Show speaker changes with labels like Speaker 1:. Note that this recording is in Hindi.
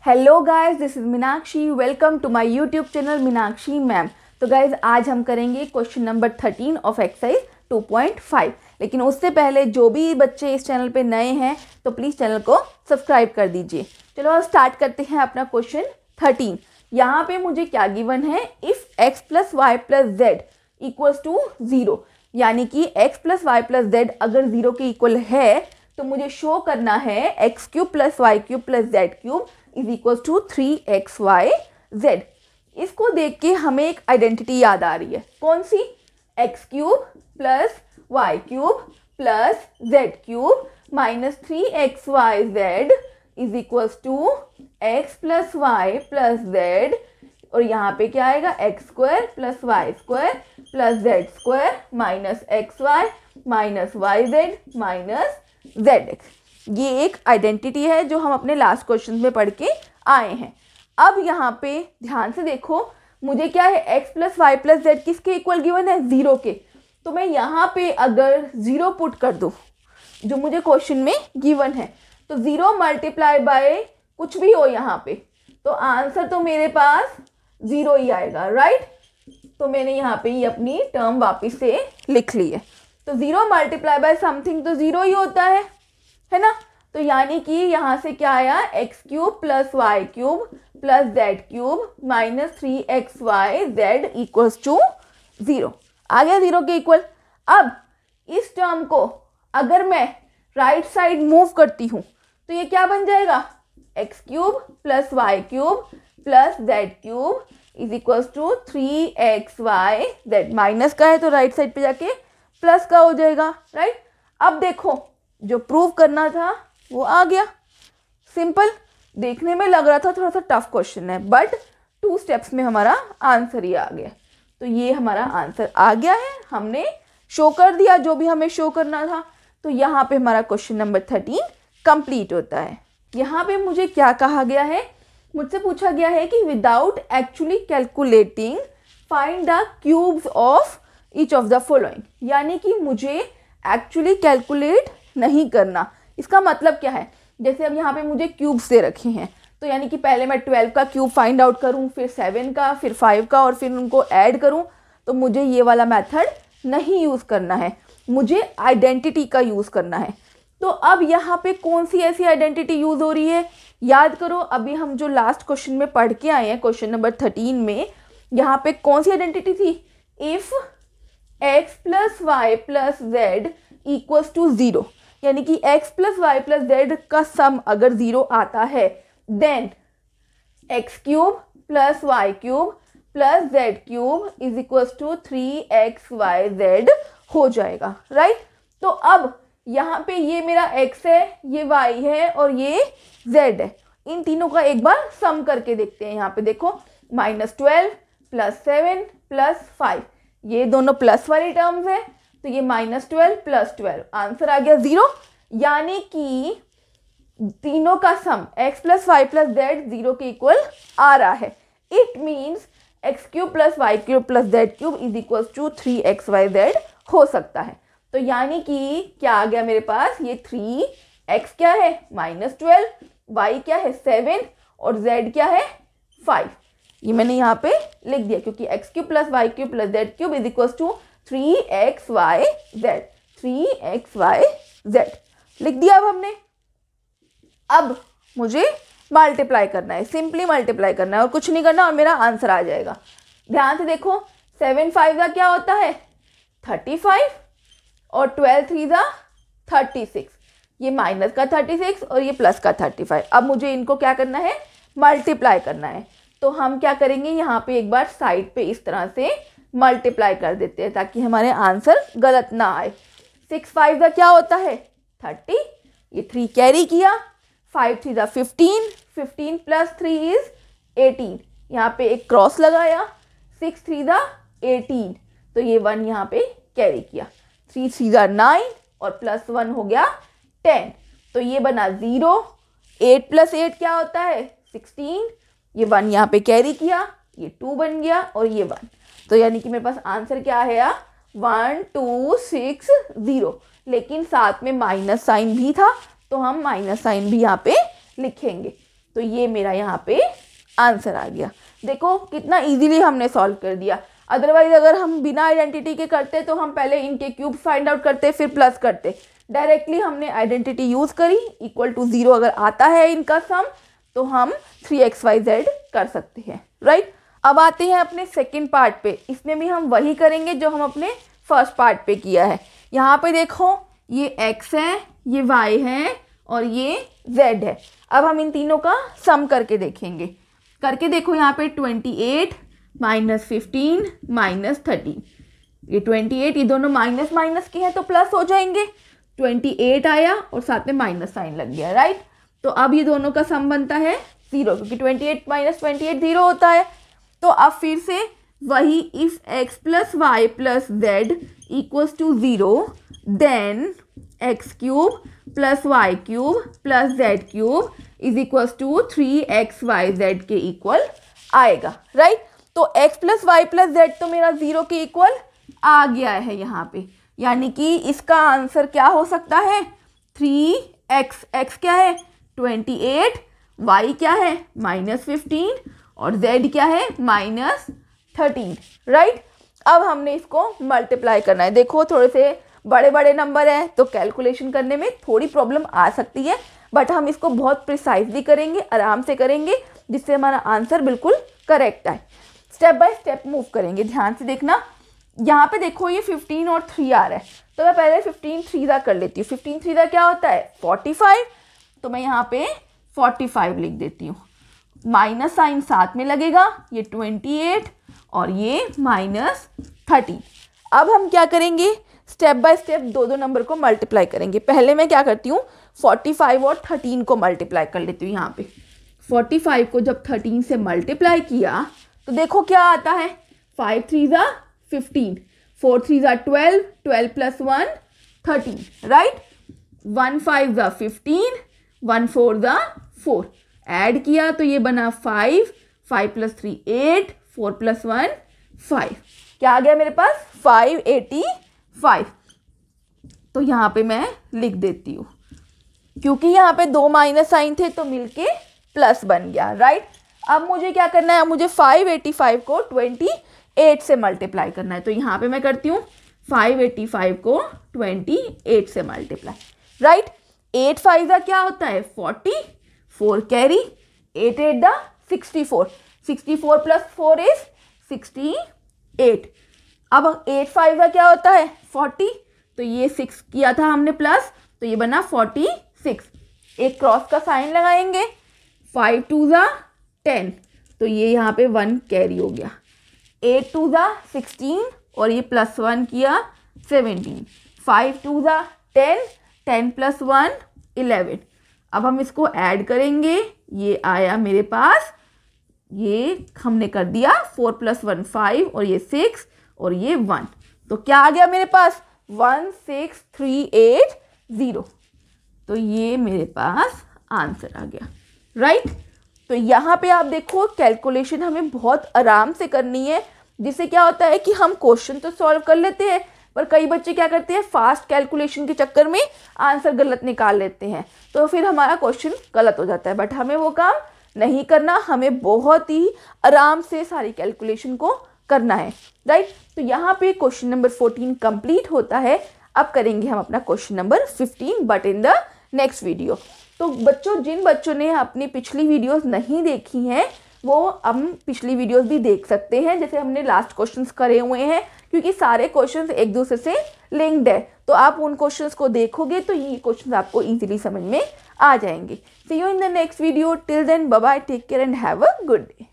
Speaker 1: Hello guys, this is Meenakshi. Welcome to my YouTube channel Meenakshi ma'am. तो गाइस आज हम करेंगे क्वेश्चन नंबर 13 ऑफ एक्सरसाइज 2.5। लेकिन उससे पहले जो भी बच्चे इस चैनल पे नए हैं तो प्लीज़ चैनल को सब्सक्राइब कर दीजिए। चलो अब स्टार्ट करते हैं अपना क्वेश्चन 13। यहाँ पे मुझे क्या गिवन है, if x plus y plus z equals to 0, यानी कि x plus y plus z अगर 0 के इक्वल है तो मुझे शो करना है x cube plus y cube plus z cube is equal to 3xyz। इसको देख के हमें एक आइडेंटिटी याद आ रही है। कौन सी? X cube plus y cube plus z cube minus 3xyz is equal to x plus y plus z, और यहाँ पे क्या आएगा, x square plus y square plus z square minus x y minus y z minus z x. ये एक आइडेंटिटी है जो हम अपने लास्ट क्वेश्चन में पढ़ के आए हैं। अब यहाँ पे ध्यान से देखो, मुझे क्या है, x plus y plus z किसके इक्वल गिवन है, 0 के। तो मैं यहाँ पे अगर 0 पुट कर दूँ जो मुझे क्वेश्चन में गिवन है, तो 0 मल्टीप्लाई बाय कुछ भी हो यहाँ पे, तो आंसर तो मेरे पास 0 ही आएगा, राइट। तो मैंने यहाँ पे ये अपनी टर्म वापिस से लिख ली है। तो 0 मल्टीप्लाई बाय समथिंग तो 0 ही होता है ना। तो यानी कि यहाँ से क्या आया, x cube plus y cube plus z cube minus 3xyz equals to 0 आ गया, 0 के इक्वल। अब इस टर्म को अगर मैं राइट साइड मूव करती हूँ तो ये क्या बन जाएगा, x cube plus y cube plus z cube is equals to 3xyz। Minus का है तो राइट साइड पे जाके प्लस का हो जाएगा, राइट। अब देखो जो प्रूव करना था वो आ गया, सिंपल। देखने में लग रहा था थोड़ा सा टफ क्वेश्चन है, बट 2 स्टेप्स में हमारा आंसर ही आ गया। तो ये हमारा आंसर आ गया है, हमने शो कर दिया जो भी हमें शो करना था। तो यहाँ पे हमारा क्वेश्चन नंबर 13 कंप्लीट होता है। यहाँ पे मुझे क्या कहा गया है, मुझसे पूछा गया है कि without actually calculating find the cubes of each of the following, यानी कि मुझे एक्चुअली कैलकुलेट नहीं करना। इसका मतलब क्या है, जैसे अब यहाँ पे मुझे क्यूब्स दे रखे हैं, तो यानी कि पहले मैं 12 का क्यूब फाइंड आउट करूँ, फिर 7 का, फिर 5 का, और फिर उनको ऐड करूँ, तो मुझे ये वाला मेथड नहीं यूज़ करना है, मुझे आइडेंटिटी का यूज़ करना है। तो अब यहाँ पे कौन सी ऐसी आइडेंटिटी यूज़ हो रही है, याद करो। अभी हम जो लास्ट क्वेश्चन में पढ़ के आए हैं, क्वेश्चन नंबर 13 में, यहाँ पे कौन सी आइडेंटिटी थी, if x plus y plus z equals to 0, यानी कि x plus y plus z का सम अगर 0 आता है, then x cube plus y cube plus z cube is equals to 3xyz हो जाएगा, राइट। तो अब यहाँ पे ये मेरा x है, ये y है और ये z है। इन तीनों का एक बार सम करके देखते हैं। यहाँ पे देखो, -12 प्लस 7 प्लस 5, ये दोनों प्लस वाली टर्म्स है, तो ये -12 प्लस 12, आंसर आ गया 0। यानी कि तीनों का sum x plus y plus z 0 के इक्वल आ रहा है। It means x cube plus y cube plus z cube is equal to 3xyz हो सकता है। तो यानी कि क्या आ गया मेरे पास, ये 3x क्या है -12, y क्या है 7 और z क्या है 5। ये मैंने यहाँ पे लिख दिया क्योंकि x cube plus y cube plus z cube is equal to 3xyz, 3xyz लिख दिया। अब हमने, अब मुझे मल्टीप्लाई करना है, सिंपली मल्टीप्लाई करना है और कुछ नहीं करना, और मेरा आंसर आ जाएगा। ध्यान से देखो, 7 5 का क्या होता है 35, और 12 3 का 36, ये माइनस का 36 और ये प्लस का 35। अब मुझे इनको क्या करना है, मल्टीप्लाई करना है। तो हम क्या करेंगे, यहाँ पे एक बार साइड पे इस तरह से मल्टीप्लाई कर देते हैं ताकि हमारे आंसर गलत ना आए। 6 5 का क्या होता है 30, ये 3 कैरी किया, 5 3 का 15, 15 प्लस 3 इज 18, यहाँ पे एक क्रॉस लगाया, 6 3 का 18, तो ये 1 यहाँ पे कैरी किया, 3 3 का 9 और प्लस 1 हो गया 10, तो ये बना 0। 8 प्लस 8 क्या होता है 16, ये 1 यहाँ पे कैरी किया, ये 2 बन गया और ये 1। तो यानी कि मेरे पास आंसर क्या है, 1 2 6 0, लेकिन साथ में माइनस साइन भी था, तो हम माइनस साइन भी यहाँ पे लिखेंगे। तो ये मेरा यहाँ पे आंसर आ गया। देखो कितना इजीली हमने सॉल्व कर दिया। अदरवाइज अगर हम बिना आइडेंटिटी के करते तो हम पहले इनके क्यूब फाइंड आउट करते फिर प्लस करते। डायरेक्टली हमने आइडेंटिटी यूज़ करी, इक्वल टू 0 अगर आता है इनका सम तो हम 3xyz कर सकते हैं, राइट। अब आते हैं अपने सेकेंड पार्ट पे। इसमें भी हम वही करेंगे जो हम अपने फर्स्ट पार्ट पे किया है। यहाँ पे देखो ये x है, ये y है और ये z है। अब हम इन तीनों का सम करके देखेंगे। करके देखो यहाँ पे 28 माइनस 15 माइनस 13, ये 28 ये दोनों माइनस माइनस के हैं तो प्लस हो जाएंगे। 28 आया और साथ में माइनस साइन लग गया, राइट। तो अब ये दोनों का सम बनता है 0, क्योंकि 28 माइनस 28 0 होता है। तो अब फिर से वही, if x plus y plus z equals to 0 then x cube plus y cube plus z cube is equals to 3xyz के इक्वल आएगा, राइट। तो x plus y plus z तो मेरा 0 के इक्वल आ गया है यहाँ पे, यानी कि इसका आंसर क्या हो सकता है 3x, x क्या है 28, y क्या है -15 और z क्या है -13, राइट। अब हमने इसको मल्टीप्लाई करना है। देखो थोड़े से बड़े बड़े नंबर हैं तो कैलकुलेशन करने में थोड़ी प्रॉब्लम आ सकती है, बट हम इसको बहुत प्रिसाइजली करेंगे, आराम से करेंगे, जिससे हमारा आंसर बिल्कुल करेक्ट आए। स्टेप बाय स्टेप मूव करेंगे, ध्यान से देखना। यहाँ पे देखो ये 15 और 3 आ रहा है, तो मैं पहले 15 3 कर लेती हूँ। 15 3 क्या होता है 45, तो मैं यहाँ पे 45 लिख देती हूँ। माइनस साइन साथ में लगेगा, ये 28 और ये -13। अब हम क्या करेंगे, स्टेप बाय स्टेप दो दो नंबर को मल्टीप्लाई करेंगे। पहले मैं क्या करती हूँ 45 और 13 को मल्टीप्लाई कर लेती हूँ। यहाँ पे 45 को जब 13 से मल्टीप्लाई किया तो देखो क्या आता है, 5 3 ज़ा 15, 4 3 ज़ा 12, 12 प्लस 1 13, राइट। 1 5 ज़ा 15, 1 4 ज़ा 4, ऐड किया तो ये बना 5, 5 प्लस 3 8, 4 प्लस 1 5, क्या आ गया मेरे पास 585। तो यहाँ पे मैं लिख देती हूँ, क्योंकि यहाँ पे दो माइनस साइन थे तो मिलके प्लस बन गया, राइट। अब मुझे क्या करना है, मुझे 585 को 28 से मल्टीप्लाई करना है। तो यहाँ पे मैं करती हूँ 585 को 28 से मल्टीप्लाई, राइट। 8 5 का क्या होता है 40, 4 कैरी, 8 8 दा 64, 64 प्लस 4 इज 68। अब 8 5 का क्या होता है 40, तो ये 6 किया था हमने प्लस, तो ये बना 46। एक क्रॉस का साइन लगाएंगे, 5 2 ज़ा 10, तो ये यहाँ पे 1 कैरी हो गया। 8 2 ज़ा 16 और ये प्लस 1 किया 17, 5 2 ज़ा 10, 10 प्लस 1 11। अब हम इसको ऐड करेंगे, ये आया मेरे पास, ये हमने कर दिया 4 प्लस 1 5 और ये 6 और ये 1, तो क्या आ गया मेरे पास 16380। तो ये मेरे पास आंसर आ गया, राइट। तो यहाँ पे आप देखो कैलकुलेशन हमें बहुत आराम से करनी है, जिससे क्या होता है कि हम क्वेश्चन तो सॉल्व कर लेते हैं, पर कई बच्चे क्या करते हैं फास्ट कैलकुलेशन के चक्कर में आंसर गलत निकाल लेते हैं, तो फिर हमारा क्वेश्चन गलत हो जाता है। बट हमें वो काम नहीं करना, हमें बहुत ही आराम से सारी कैलकुलेशन को करना है, राइट। तो यहाँ पे क्वेश्चन नंबर 14 कंप्लीट होता है। अब करेंगे हम अपना question number 15 but in the next video. तो बच्चों, जिन बच्चों ने अपनी पिछली वीडियोस नहीं देखी हैं वो अब पिछली वीडियोस भी देख सकते हैं, जैसे हमने लास्ट क्वेश्चंस करे हुए हैं, क्योंकि सारे क्वेश्चंस एक दूसरे से लिंक्ड है। तो आप उन क्वेश्चंस को देखोगे तो ये क्वेश्चंस आपको इजीली समझ में आ जाएंगे। See you in the next video, till then bye bye, take care and have a good day.